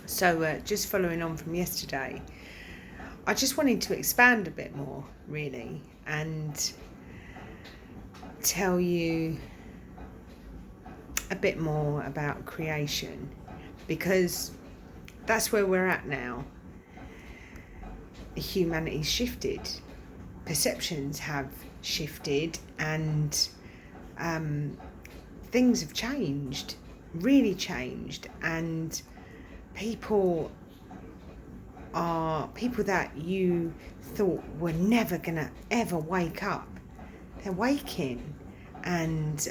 So just following on from yesterday, I just wanted to expand a bit more, really, and tell you a bit more about creation, because that's where we're at now. Humanity's shifted, perceptions have shifted, and things have changed, really changed, and people that you thought were never gonna ever wake up, they're waking, and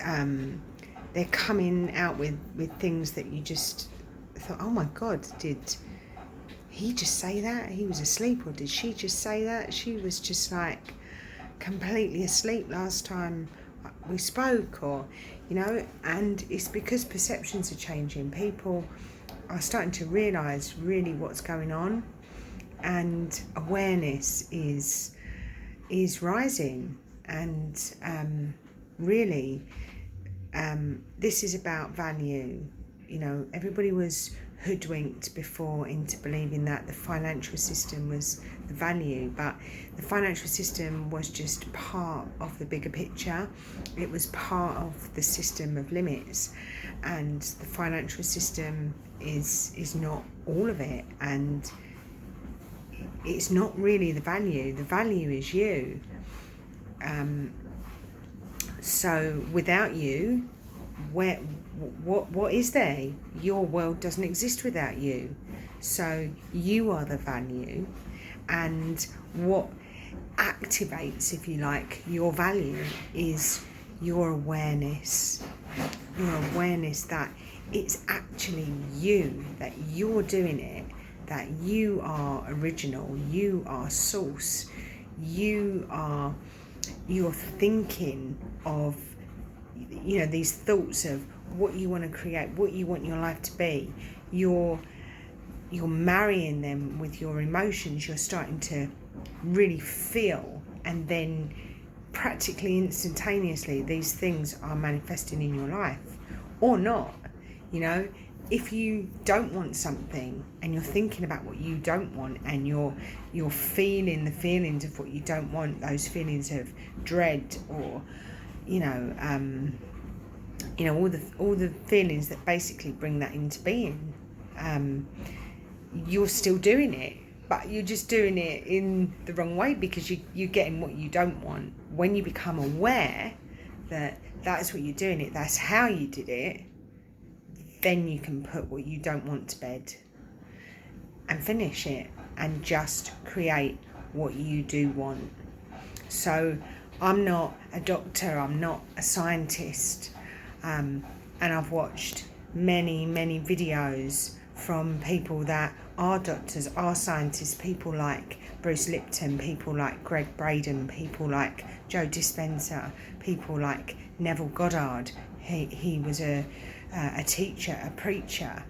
they're coming out with things that you just thought, oh my God, did he just say that? He was asleep, or did she just say that? She was just like completely asleep last time we spoke, or and it's because perceptions are changing. People are starting to realise really what's going on, and awareness is rising, and really this is about value. Everybody was hoodwinked before into believing that the financial system was the value, but the financial system was just part of the bigger picture. It was part of the system of limits, and the financial system is not all of it, and it's not really the value. The value is you. So without you, what is there? Your world doesn't exist without you. So you are the value, and what activates, if you like, your value is your awareness. Your awareness that it's actually you, that you're doing it, that you are original, you are source, you're thinking of these thoughts of what you want to create, what you want your life to be. You're marrying them with your emotions. You're starting to really feel, and then practically instantaneously these things are manifesting in your life, or not. If you don't want something and you're thinking about what you don't want, and you're feeling the feelings of what you don't want, those feelings of dread, or all the feelings that basically bring that into being, you're still doing it, but you're just doing it in the wrong way, because you're getting what you don't want. When you become aware that that's what you're doing, that's how you did it, then you can put what you don't want to bed and finish it, and just create what you do want. So I'm not a doctor, I'm not a scientist, and I've watched many videos from people that are doctors, are scientists, people like Bruce Lipton, people like Greg Braden, people like Joe Dispenza, people like Neville Goddard. He was a teacher, a preacher,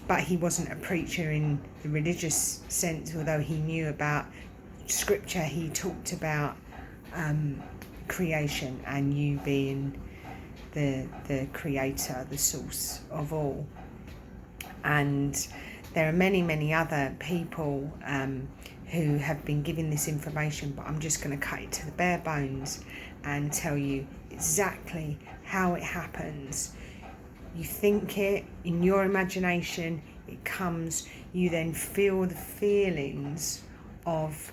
but he wasn't a preacher in the religious sense, although he knew about scripture. He talked about creation, and you being the creator, the source of all. And there are many other people who have been given this information, but I'm just going to cut it to the bare bones and tell you exactly how it happens. You think it in your imagination, it comes, you then feel the feelings of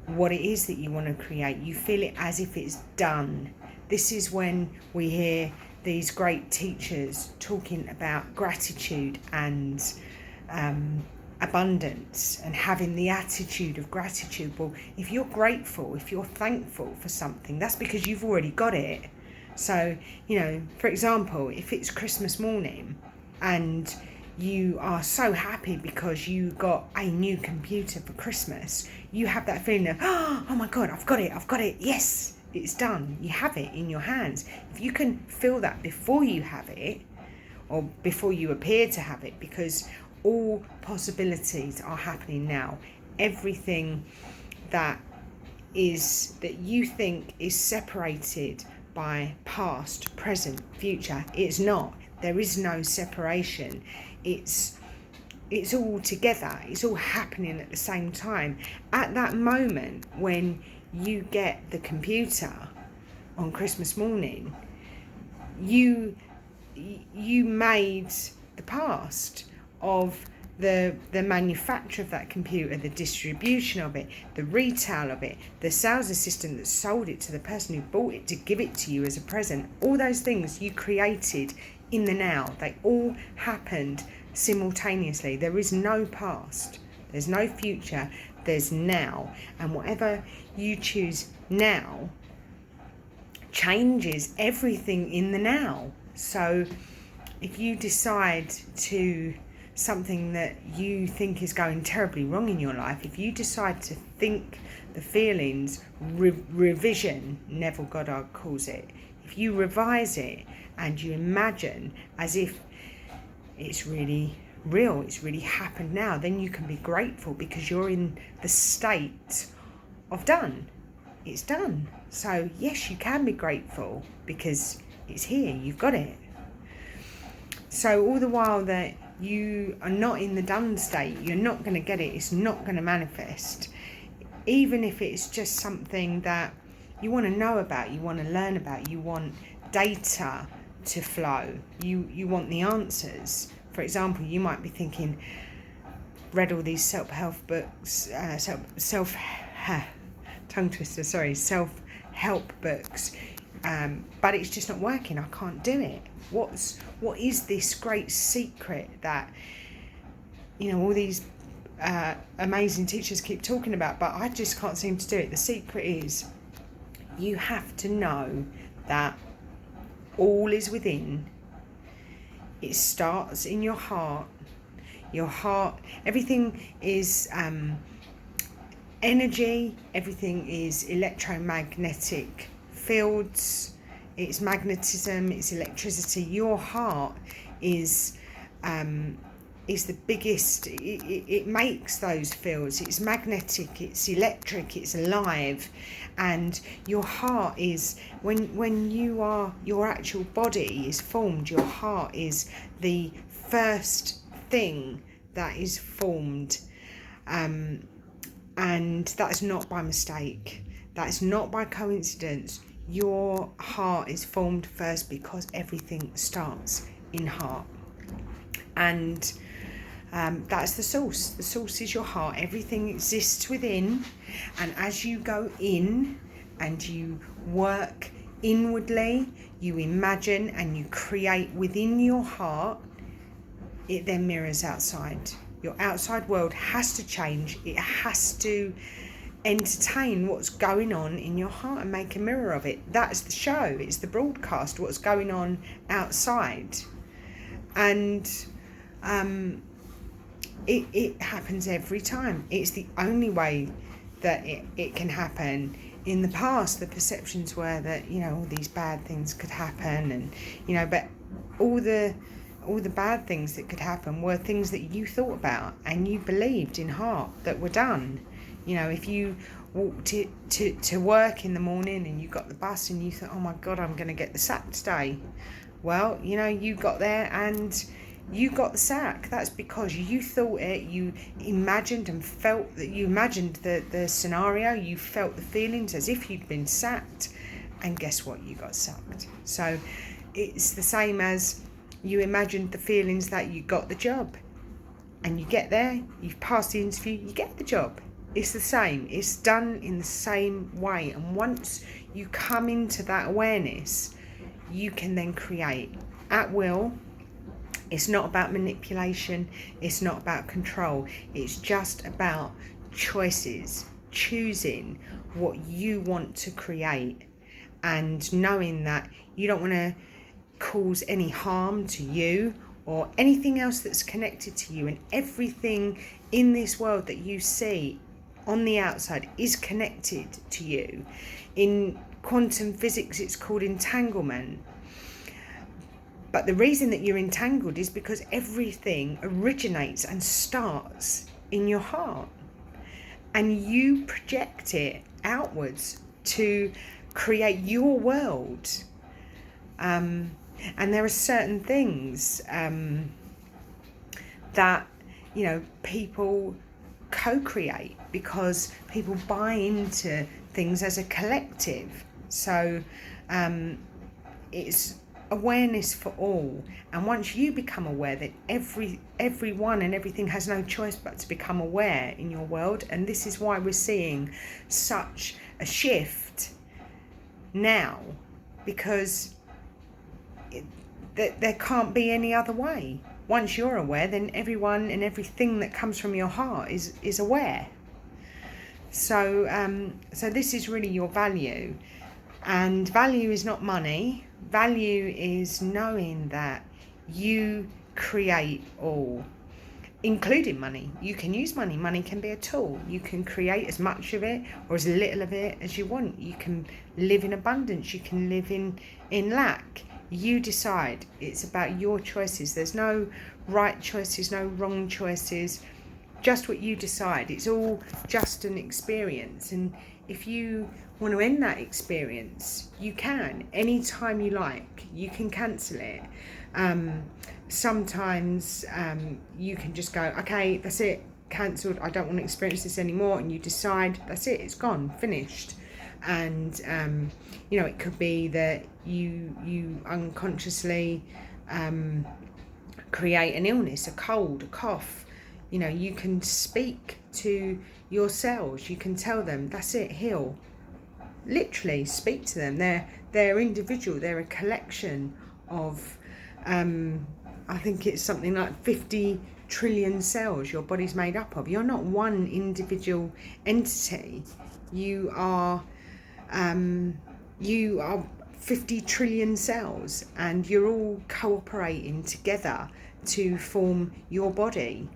what it is that you want to create. You feel it as if it's done. This is when we hear these great teachers talking about gratitude and abundance, and having the attitude of gratitude. Well, if you're grateful, if you're thankful for something, that's because you've already got it. So, for example, if it's Christmas morning and you are so happy because you got a new computer for Christmas, you have that feeling of, oh my God, I've got it, yes, it's done. You have it in your hands. If you can feel that before you have it, or before you appear to have it, because all possibilities are happening now. Everything that you think is separated by past, present, future, it's not. There is no separation. it's all together, it's all happening at the same time. At that moment when you get the computer on Christmas morning, you made the past of the manufacture of that computer, the distribution of it, the retail of it, the sales assistant that sold it to the person who bought it to give it to you as a present. All those things you created in the now. They all happened simultaneously. There is no past, there's no future, there's now. And whatever you choose now changes everything in the now. So if you decide to something that you think is going terribly wrong in your life, if you decide to think the feelings, revision, Neville Goddard calls it, if you revise it and you imagine as if it's really real, it's really happened now, then you can be grateful because you're in the state of done. It's done. So yes, you can be grateful because it's here, you've got it. So all the while that you are not in the done state, you're not going to get it, it's not going to manifest. Even if it's just something that you want to know about, you want to learn about, you want data to flow, you want the answers. For example, you might be thinking, read all these self-help books, self-help books, but it's just not working, I can't do it. What is this great secret that, all these amazing teachers keep talking about, but I just can't seem to do it? The secret is you have to know that all is within. It starts in your heart. Your heart, everything is energy, everything is electromagnetic fields, it's magnetism, it's electricity. Your heart is the biggest, it makes those fields. It's magnetic, it's electric, it's alive. And your heart is, when your actual body is formed, your heart is the first thing that is formed. And that's not by mistake, that's not by coincidence. Your heart is formed first because everything starts in heart. And that's the source. The source is your heart. Everything exists within. And as you go in and you work inwardly, you imagine and you create within your heart, it then mirrors outside. Your outside world has to change. It has to entertain what's going on in your heart and make a mirror of it. That's the show. It's the broadcast, what's going on outside. And it happens every time. It's the only way that it can happen. In the past, the perceptions were that, all these bad things could happen, and, but all the bad things that could happen were things that you thought about and you believed in heart that were done. If you walked to work in the morning and you got the bus and you thought, oh my God, I'm going to get the sack today. Well, you got there and you got the sack. That's because you thought it, you imagined and felt that you imagined the scenario, you felt the feelings as if you'd been sacked, and guess what? You got sacked. So it's the same as you imagined the feelings that you got the job, and you get there, you've passed the interview, you get the job. It's the same. It's done in the same way. And once you come into that awareness, you can then create at will. It's not about manipulation. It's not about control. It's just about choices, choosing what you want to create, and knowing that you don't want to cause any harm to you or anything else that's connected to you. And everything in this world that you see on the outside is connected to you. In quantum physics, it's called entanglement. But the reason that you're entangled is because everything originates and starts in your heart. And you project it outwards to create your world. And there are certain things that, you know, people co-create because people buy into things as a collective. So it's awareness for all, and once you become aware that everyone and everything has no choice but to become aware in your world, and this is why we're seeing such a shift now, because there can't be any other way. Once you're aware, then everyone and everything that comes from your heart is aware. So so this is really your value, and value is not money. Value is knowing that you create all, including money. You can use money. Money can be a tool. You can create as much of it or as little of it as you want. You can live in abundance. You can live in lack. You decide. It's about your choices. There's no right choices, no wrong choices, just what you decide. It's all just an experience, and if you want to end that experience, you can anytime you like. You can cancel it. Sometimes you can just go, okay, that's it, cancelled, I don't want to experience this anymore, and you decide that's it, it's gone, finished. And you know, it could be that you unconsciously create an illness, a cold, a cough. You know, you can speak to your cells, you can tell them that's it, heal. Literally speak to them. They're individual. They're a collection of I think it's something like 50 trillion cells your body's made up of. You're not one individual entity. You are 50 trillion cells, and you're all cooperating together to form your body.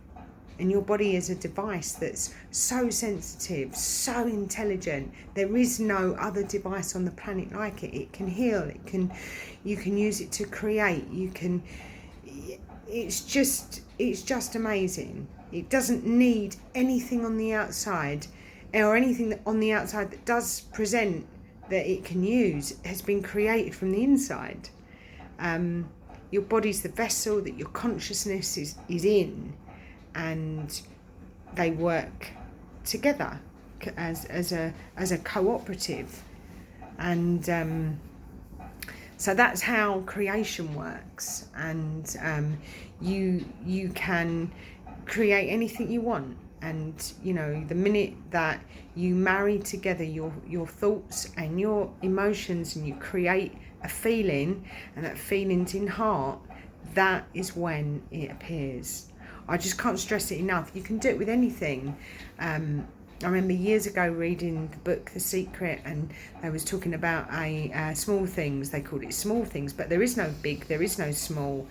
And your body is a device that's so sensitive, so intelligent. There is no other device on the planet like it. It can heal. You can use it to create. It's just amazing. It doesn't need anything on the outside, or anything on the outside that does present that it can use. It has been created from the inside. Your body's the vessel that your consciousness is in. And they work together as a cooperative, and so that's how creation works. And you can create anything you want. And you know, the minute that you marry together your thoughts and your emotions, and you create a feeling, and that feeling's in heart, that is when it appears. I just can't stress it enough. You can do it with anything. I remember years ago reading the book The Secret, and they was talking about small things. They called it small things, but there is no big, there is no small.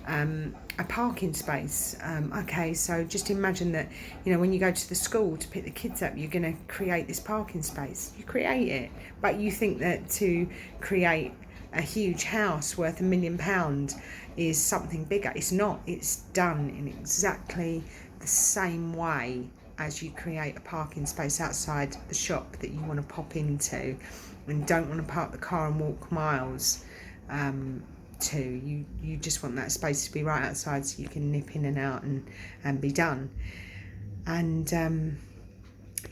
A parking space. Okay, so just imagine that, you know, when you go to the school to pick the kids up, you're going to create this parking space. You create it, but you think that to create a huge house worth £1 million is something bigger. It's not. It's done in exactly the same way as you create a parking space outside the shop that you want to pop into and don't want to park the car and walk miles to. You just want that space to be right outside so you can nip in and out and be done. And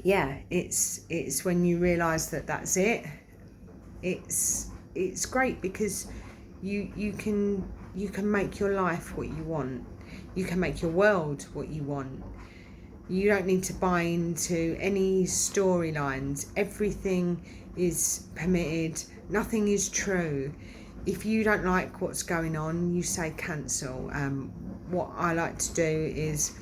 yeah, it's when you realise that that's it. It's great because you can make your life what you want. You can make your world what you want. You don't need to buy into any storylines. Everything is permitted. Nothing is true. If you don't like what's going on, you say cancel. What I like to do is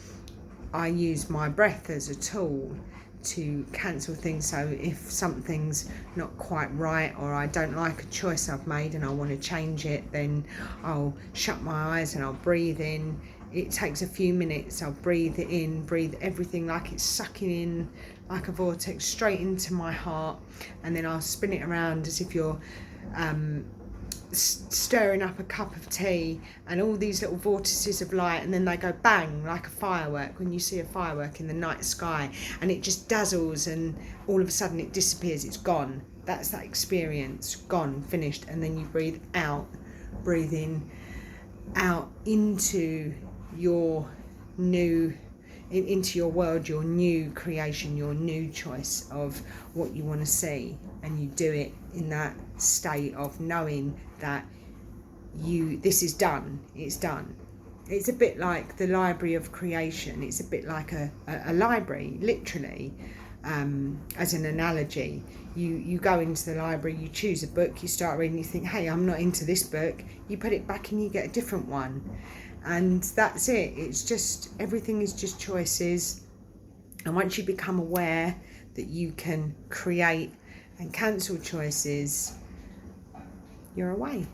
I use my breath as a tool to cancel things. So if something's not quite right, or I don't like a choice I've made and I want to change it, then I'll shut my eyes and I'll breathe in. It takes a few minutes. I'll breathe it in, breathe everything like it's sucking in like a vortex straight into my heart, and then I'll spin it around as if you're stirring up a cup of tea, and all these little vortices of light, and then they go bang like a firework when you see a firework in the night sky, and it just dazzles, and all of a sudden it disappears, it's gone. That's that experience, gone, finished. And then you breathe out, breathe in, out into your new into your world, your new creation, your new choice of what you want to see, and you do it in that state of knowing that this is done. It's done. It's a bit like the library of creation. It's a bit like a library, literally. As an analogy, you go into the library, you choose a book, you start reading, you think, hey, I'm not into this book, you put it back and you get a different one. And that's it. It's just, everything is just choices. And once you become aware that you can create and cancel choices, you're away.